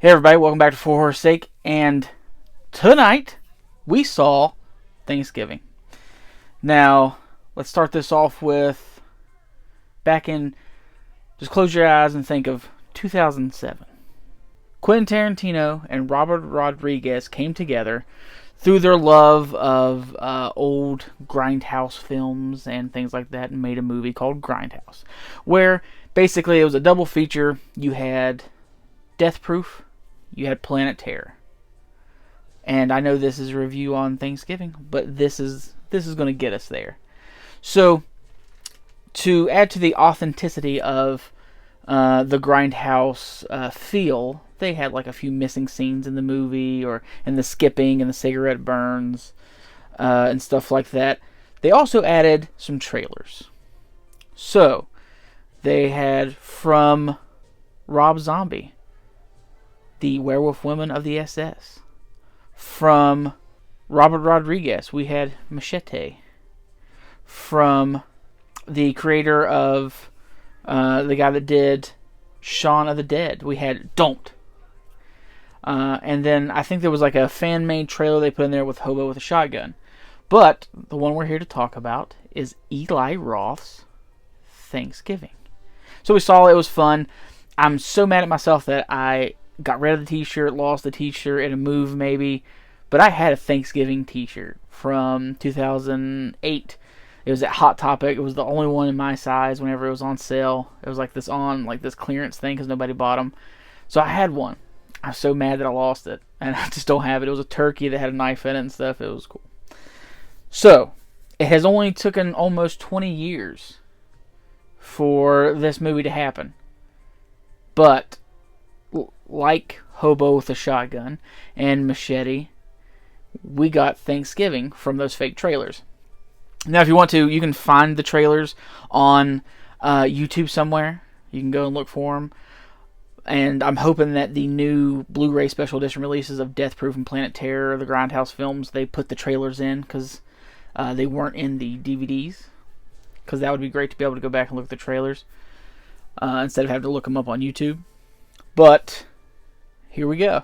Hey everybody, welcome back to For Horror's Sake, and tonight we saw Thanksgiving. Now, let's start this off with just close your eyes and think of 2007. Quentin Tarantino and Robert Rodriguez came together through their love of old Grindhouse films and things like that and made a movie called Grindhouse, where basically it was a double feature. You had Death Proof, you had Planet Terror. And I know this is a review on Thanksgiving, but this is going to get us there. So, to add to the authenticity of the Grindhouse feel, they had like a few missing scenes in the movie, and the skipping and the cigarette burns and stuff like that. They also added some trailers. So, they had from Rob Zombie, the Werewolf Women of the SS. From Robert Rodriguez, we had Machete. From the creator of the guy that did Shaun of the Dead, we had Don't. And then I think there was like a fan-made trailer they put in there with Hobo with a Shotgun. But the one we're here to talk about is Eli Roth's Thanksgiving. So we saw it was fun. I'm so mad at myself that I got rid of the t-shirt, lost the t-shirt in a move maybe, but I had a Thanksgiving t-shirt from 2008. It was at Hot Topic. It was the only one in my size whenever it was on sale. It was like this clearance thing because nobody bought them. So I had one. I was so mad that I lost it, and I just don't have it. It was a turkey that had a knife in it and stuff. It was cool. So, it has only taken almost 20 years for this movie to happen. But like Hobo with a Shotgun and Machete, we got Thanksgiving from those fake trailers. Now, if you want to, you can find the trailers on YouTube somewhere. You can go and look for them. And I'm hoping that the new Blu-ray special edition releases of Death Proof and Planet Terror, the Grindhouse films, they put the trailers in because they weren't in the DVDs. Because that would be great to be able to go back and look at the trailers instead of having to look them up on YouTube. But here we go.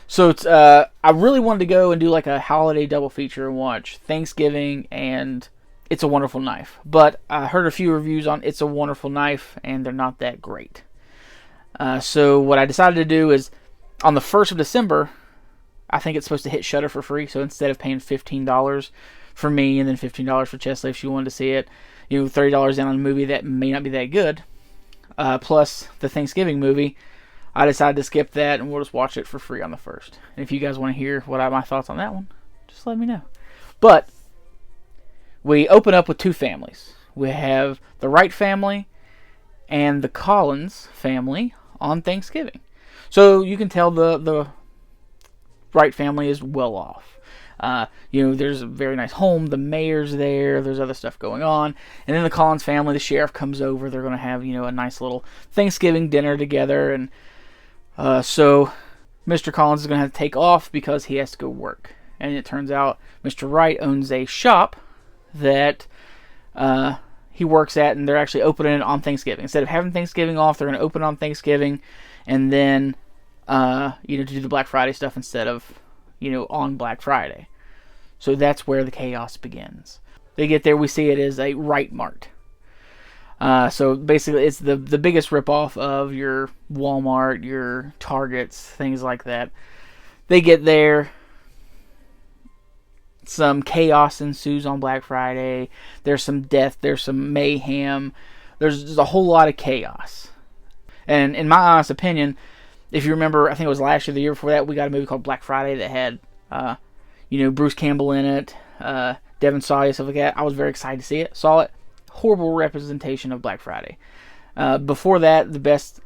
So it's I really wanted to go and do like a holiday double feature and watch Thanksgiving and It's a Wonderful Knife. But I heard a few reviews on It's a Wonderful Knife, and they're not that great. So what I decided to do is, on the 1st of December, I think it's supposed to hit Shudder for free. So instead of paying $15 for me and then $15 for Chesley if she wanted to see it, $30 in on a movie that may not be that good, plus the Thanksgiving movie, I decided to skip that and we'll just watch it for free on the 1st. And if you guys want to hear what are my thoughts on that one, just let me know. But we open up with two families. We have the Wright family and the Collins family on Thanksgiving. So you can tell the Wright family is well off. There's a very nice home. The mayor's there. There's other stuff going on. And then the Collins family, the sheriff comes over. They're going to have, a nice little Thanksgiving dinner together. And so Mr. Collins is going to have to take off because he has to go work. And it turns out Mr. Wright owns a shop that he works at, and they're actually opening it on Thanksgiving. Instead of having Thanksgiving off, they're going to open on Thanksgiving and then, to do the Black Friday stuff instead of, on Black Friday. So that's where the chaos begins. They get there, we see it as a Wright Mart. So basically, it's the biggest ripoff of your Walmart, your Targets, things like that. They get there. Some chaos ensues on Black Friday. There's some death. There's some mayhem. There's just a whole lot of chaos. And in my honest opinion, if you remember, I think it was last year, the year before that, we got a movie called Black Friday that had, Bruce Campbell in it, Devin Sawa, stuff like that. I was very excited to see it. Saw it. Horrible representation of Black Friday. Before that, the best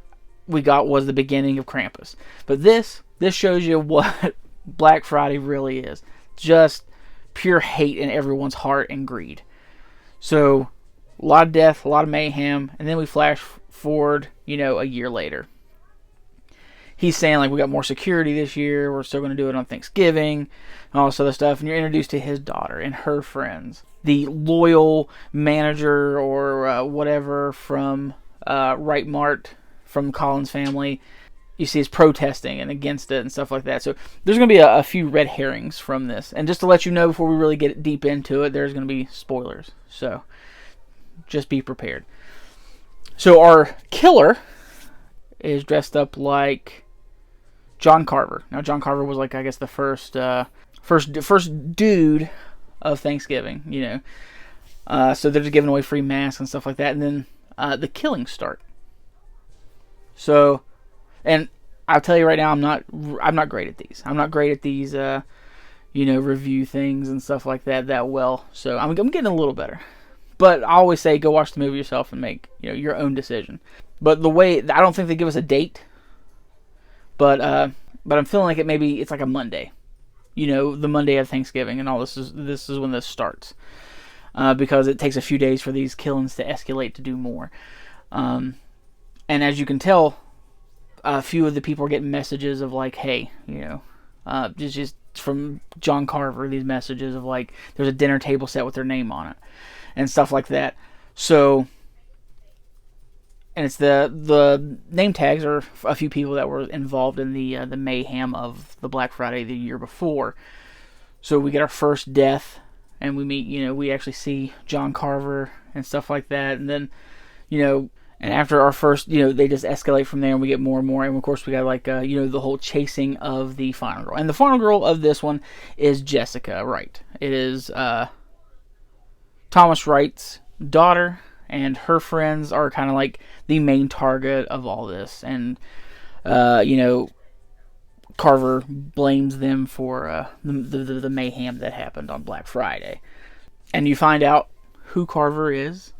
we got was the beginning of Krampus. But this shows you what Black Friday really is. Just pure hate in everyone's heart and greed. So, a lot of death, a lot of mayhem, and then we flash forward, a year later. He's saying, like, we got more security this year, we're still going to do it on Thanksgiving, and all this other stuff, and you're introduced to his daughter and her friends. The loyal manager or whatever from Wright Mart, from Collins family, you see is protesting and against it and stuff like that. So there's going to be a few red herrings from this. And just to let you know before we really get deep into it, there's going to be spoilers. So just be prepared. So our killer is dressed up like John Carver. Now John Carver was like, I guess, the first dude of Thanksgiving, you know. So they're just giving away free masks and stuff like that. And then the killings start. So, and I'll tell you right now, I'm not great at these. I'm not great at these, review things and stuff like that well. So I'm getting a little better. But I always say go watch the movie yourself and make your own decision. But the way, I don't think they give us a date. But I'm feeling like it's like a Monday. The Monday of Thanksgiving and all this is when this starts. Because it takes a few days for these killings to escalate to do more. And as you can tell, a few of the people are getting messages of like, hey, just from John Carver, these messages of like, there's a dinner table set with their name on it and stuff like that. So, and it's the name tags are a few people that were involved in the mayhem of the Black Friday the year before. So we get our first death, and we meet, we actually see John Carver and stuff like that, and then, and after our first, they just escalate from there, and we get more and more. And of course, we got like, the whole chasing of the final girl. And the final girl of this one is Jessica Wright. It is Thomas Wright's daughter, and her friends are kind of like the main target of all this. And, Carver blames them for the mayhem that happened on Black Friday. And you find out who Carver is.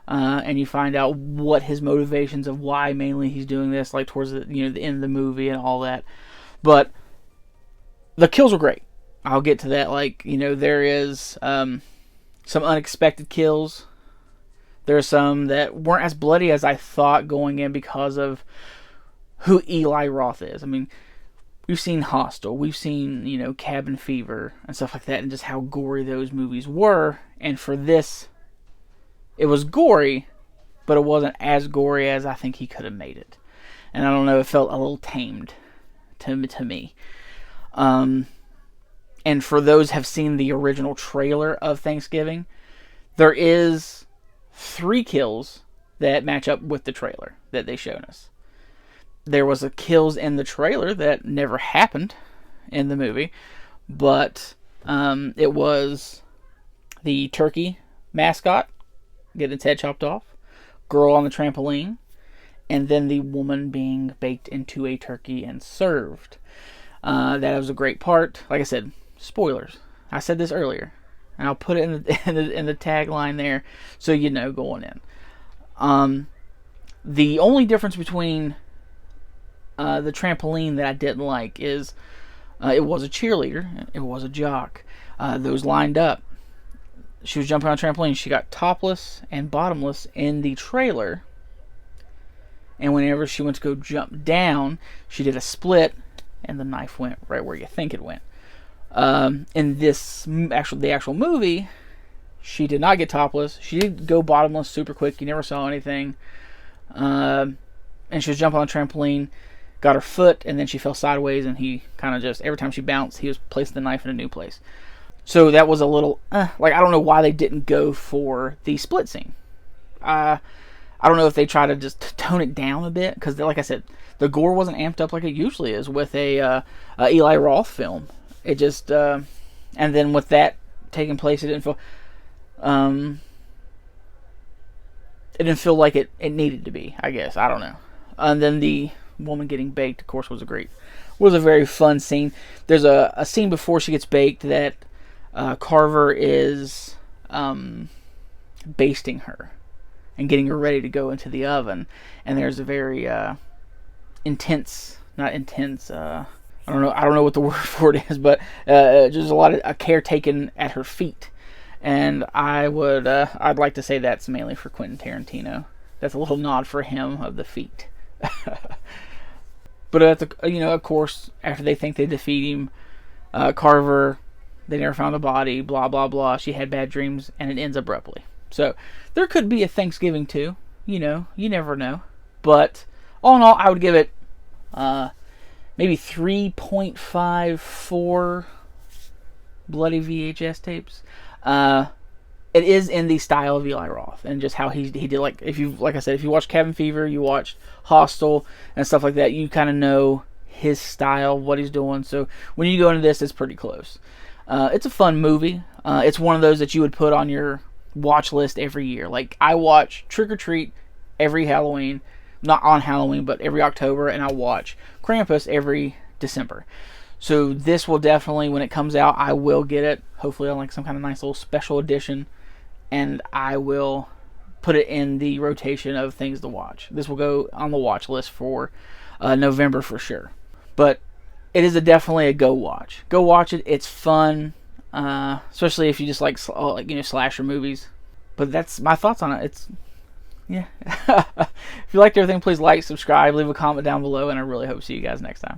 And you find out what his motivations of why mainly he's doing this, like towards the the end of the movie and all that. But the kills were great. I'll get to that. Like, there is some unexpected kills. There are some that weren't as bloody as I thought going in because of who Eli Roth is. I mean, we've seen Hostel, we've seen Cabin Fever and stuff like that, and just how gory those movies were. And for this, it was gory, but it wasn't as gory as I think he could have made it. And I don't know, it felt a little tamed to me. And for those who have seen the original trailer of Thanksgiving, there is 3 kills that match up with the trailer that they showed us. There was a kills in the trailer that never happened in the movie, but it was the turkey mascot getting its head chopped off, girl on the trampoline, and then the woman being baked into a turkey and served. That was a great part. Like I said, spoilers. I said this earlier, and I'll put it in the tagline there so going in. The only difference between the trampoline that I didn't like is it was a cheerleader, it was a jock. Those lined up. She was jumping on a trampoline. She got topless and bottomless in the trailer. And whenever she went to go jump down, she did a split, and the knife went right where you think it went. In the actual movie, she did not get topless. She did go bottomless super quick. You never saw anything. And she was jumping on a trampoline, got her foot, and then she fell sideways, and he kind of just, every time she bounced, he was placing the knife in a new place. So that was a little, I don't know why they didn't go for the split scene. I don't know if they try to just tone it down a bit, because like I said, the gore wasn't amped up like it usually is with a Eli Roth film. It just, and then with that taking place, it didn't feel like it needed to be, I guess. I don't know. And then the woman getting baked, of course, was a very fun scene. There's a scene before she gets baked that Carver is basting her and getting her ready to go into the oven, and there's a very intense, not intense, I don't know what the word for it is, but just a lot of care taken at her feet. And I'd like to say that's mainly for Quentin Tarantino. That's a little nod for him of the feet. But of course, after they think they defeat him, Carver, they never found a body, blah blah blah. She had bad dreams, and it ends abruptly. So there could be a Thanksgiving too. You never know. But all in all, I would give it maybe 3.54 bloody VHS tapes. It is in the style of Eli Roth, and just how he did. Like I said, if you watch Cabin Fever, you watched Hostel and stuff like that, you kind of know his style, what he's doing. So when you go into this, it's pretty close. It's a fun movie. It's one of those that you would put on your watch list every year. Like, I watch Trick or Treat every Halloween, not on Halloween, but every October, and I watch Krampus every December. So this will definitely, when it comes out, I will get it, hopefully on like some kind of nice little special edition, and I will put it in the rotation of things to watch. This will go on the watch list for November for sure. But it is definitely a go watch. Go watch it. It's fun, especially if you just like slasher movies. But that's my thoughts on it. Yeah. If you liked everything, please like, subscribe, leave a comment down below, and I really hope to see you guys next time.